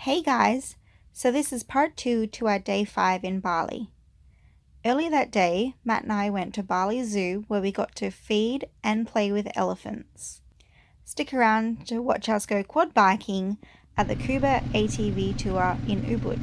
Hey guys, so this is part 2 to our day 5 in Bali. Early that day, Matt and I went to Bali Zoo where we got to feed and play with elephants. Stick around to watch us go quad biking at the Kuber ATV tour in Ubud.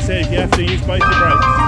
If you have to use both your brakes.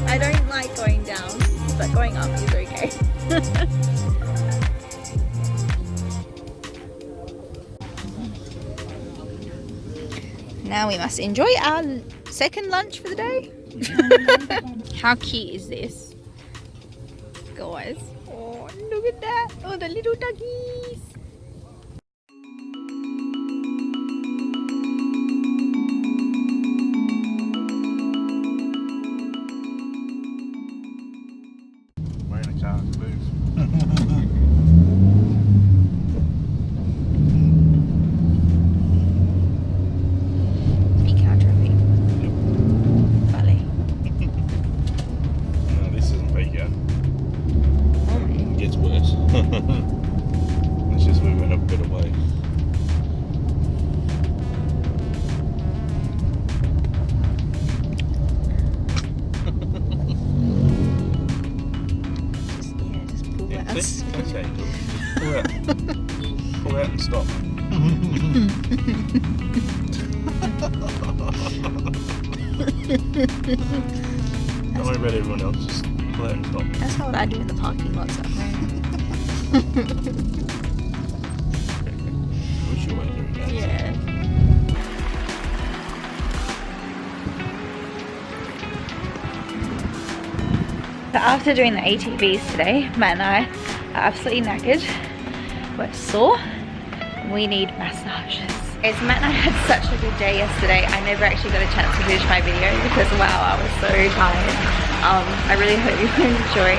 I don't like going down, but going up is okay. Now we must enjoy our second lunch for the day. How cute is this, guys? Oh, look at that! Oh, the little doggies. Wearing a chance to lose. Peak our traffic. Bali. It's just we went a bit away. Just pull Yeah, that. that's how you do it. Pull out. Pull out and stop. Don't worry about everyone else, just pull out and stop. That's not what I do in the parking lots at home. Wish you weren't doing that. Yeah. So after doing the ATVs today, Matt and I are absolutely knackered. We're sore. We need massages. Okay, so Matt and I had such a good day yesterday. I never actually got a chance to finish my video because wow, I was so tired. I really hope you enjoy,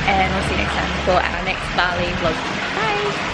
and we'll see you next time for our next Bali vlog. Bye!